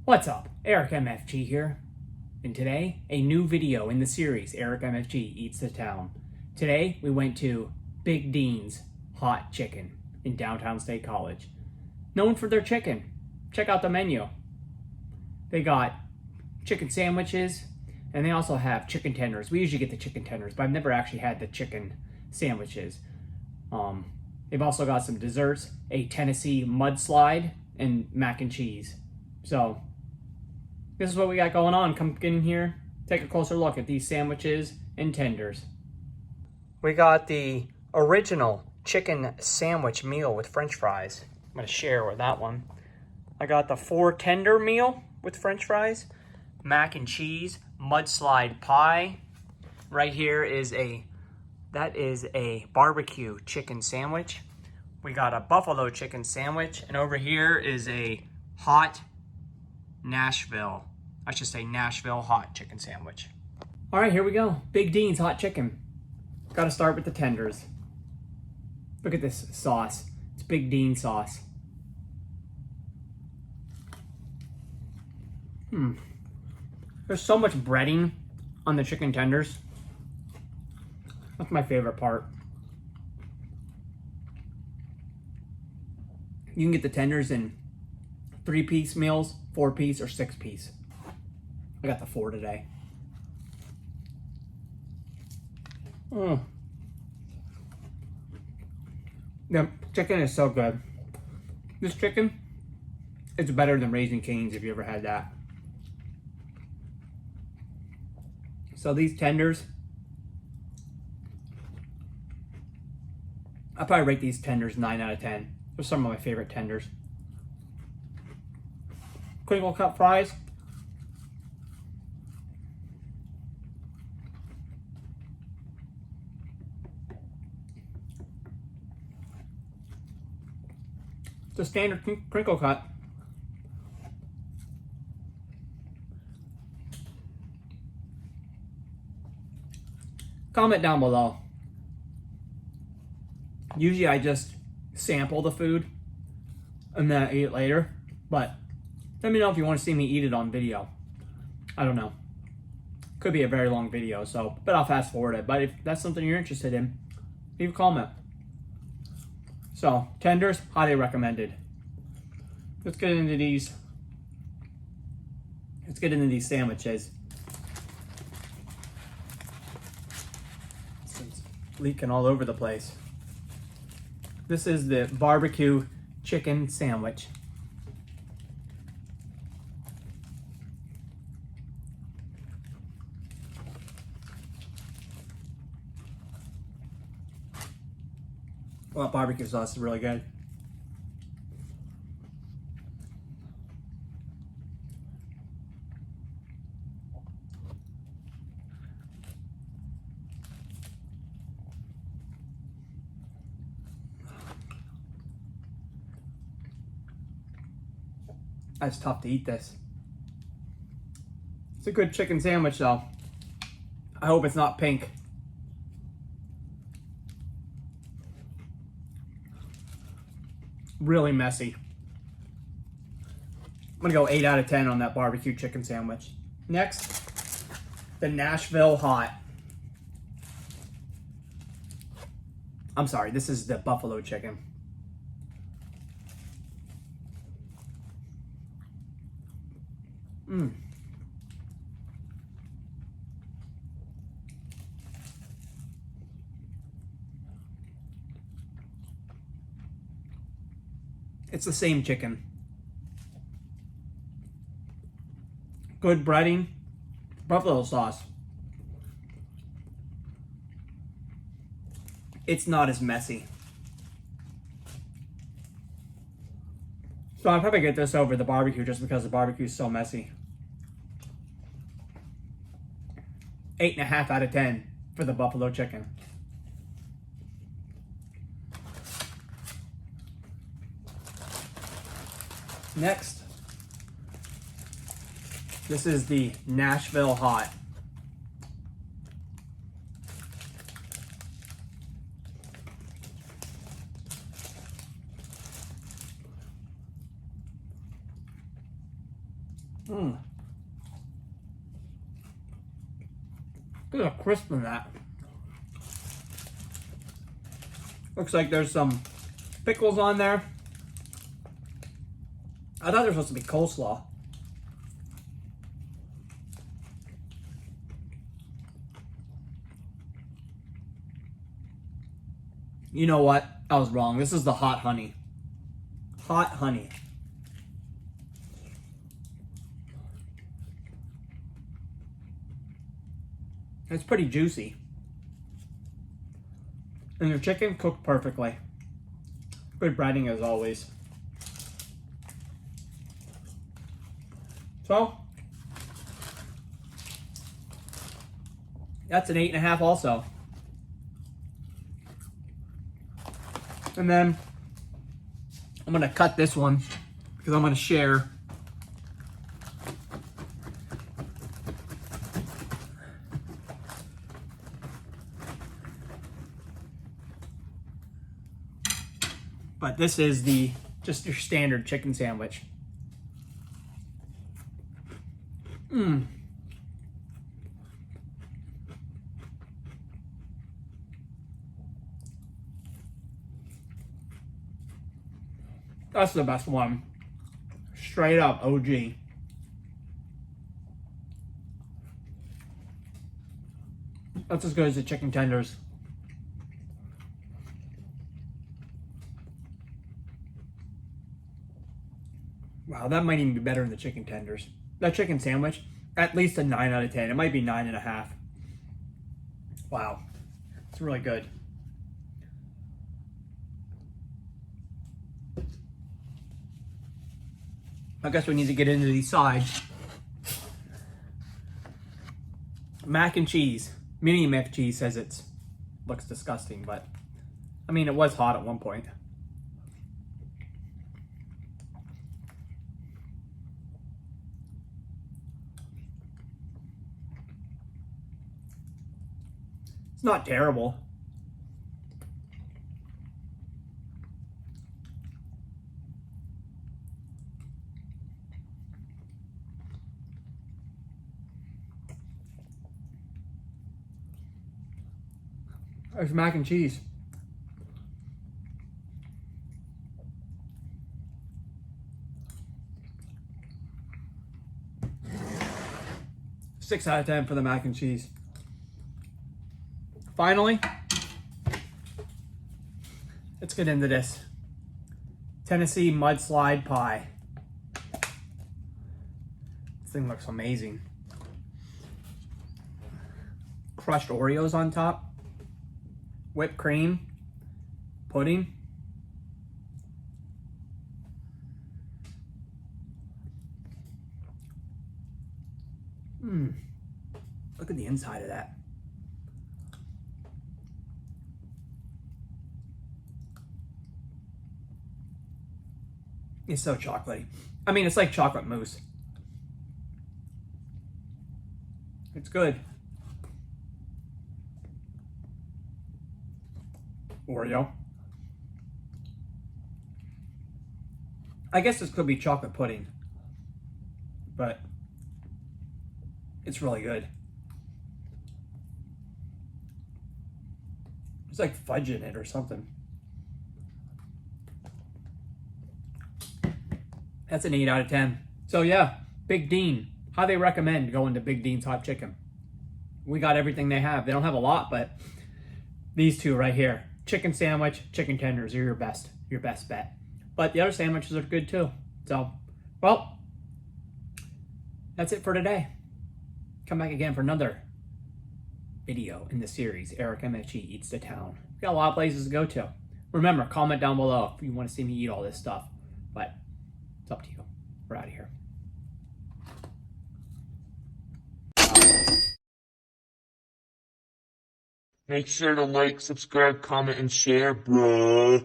What's up? Eric MFG here, and today, a new video in the series, Eric MFG Eats the Town. Today, we went to Big Dean's Hot Chicken in downtown State College. Known for their chicken. Check out the menu. They got chicken sandwiches, and they also have chicken tenders. We usually get the chicken tenders, but I've never actually had the chicken sandwiches. They've also got some desserts, a Tennessee mudslide, and mac and cheese. So, this is what we got going on. Come get in here, take a closer look at these sandwiches and tenders. We got the original chicken sandwich meal with french fries. I'm going to share with that one. I got the 4 tender meal with french fries, mac and cheese, mudslide pie. Right here is that is a barbecue chicken sandwich. We got a buffalo chicken sandwich, and over here is a hot Nashville hot chicken sandwich. All right, here we go. Big Dean's hot chicken. Got to start with the tenders. Look at this sauce. It's Big Dean sauce. There's so much breading on the chicken tenders. That's my favorite part. You can get the tenders in 3-piece meals, 4-piece, or 6-piece. I got the 4 today. The chicken is so good. This chicken is better than Raising Cane's if you ever had that. So these tenders, I'll probably rate these tenders 9 out of 10. They're some of my favorite tenders. Crinkle cut fries. It's a standard crinkle cut. Comment down below. Usually I just sample the food and then I eat it later, but let me know if you want to see me eat it on video. I don't know. Could be a very long video, but I'll fast forward it. But if that's something you're interested in, leave a comment. So, tenders, highly recommended. Let's get into these sandwiches. It's leaking all over the place. This is the barbecue chicken sandwich. Well, barbecue sauce is really good. It's tough to eat this. It's a good chicken sandwich though. I hope it's not pink. Really messy. I'm gonna go 8 out of 10 on that barbecue chicken sandwich. Next, the Nashville hot. I'm sorry, this is the buffalo chicken. It's the same chicken. Good breading, buffalo sauce. It's not as messy. So I'll probably get this over the barbecue just because the barbecue is so messy. 8.5 out of 10 for the buffalo chicken. Next, this is the Nashville hot. Mmm. Look at the crisp in that. Looks like there's some pickles on there. I thought there was supposed to be coleslaw. You know what? I was wrong. This is the hot honey. Hot honey. It's pretty juicy. And your chicken cooked perfectly. Good breading as always. So, that's an 8.5 also. And then I'm gonna cut this one because I'm gonna share. But this is just your standard chicken sandwich. Mmm. That's the best one. Straight up OG. That's as good as the chicken tenders. Wow, that might even be better than the chicken tenders. That chicken sandwich, at least a 9 out of 10. It might be 9.5. Wow, it's really good. I guess we need to get into these sides. Mac and cheese. Mini mac and cheese says it looks disgusting, but I mean, it was hot at one point. It's not terrible. There's mac and cheese. Six out of 10 for the mac and cheese. Finally, let's get into this. Tennessee mudslide pie. This thing looks amazing. Crushed Oreos on top. Whipped cream. Pudding. Mmm. Look at the inside of that. It's so chocolatey. I mean, it's like chocolate mousse. It's good. Oreo. I guess this could be chocolate pudding, but it's really good. It's like fudge in it or something. That's an 8 out of 10. So yeah, Big Dean. How they recommend going to Big Dean's Hot Chicken. We got everything they have. They don't have a lot, but these two right here. Chicken sandwich, chicken tenders are your best bet. But the other sandwiches are good too. So, well, that's it for today. Come back again for another video in the series, Eric MFG Eats the Town. We got a lot of places to go to. Remember, comment down below if you want to see me eat all this stuff. But it's up to you. We're out of here. Make sure to like, subscribe, comment, and share, bruh.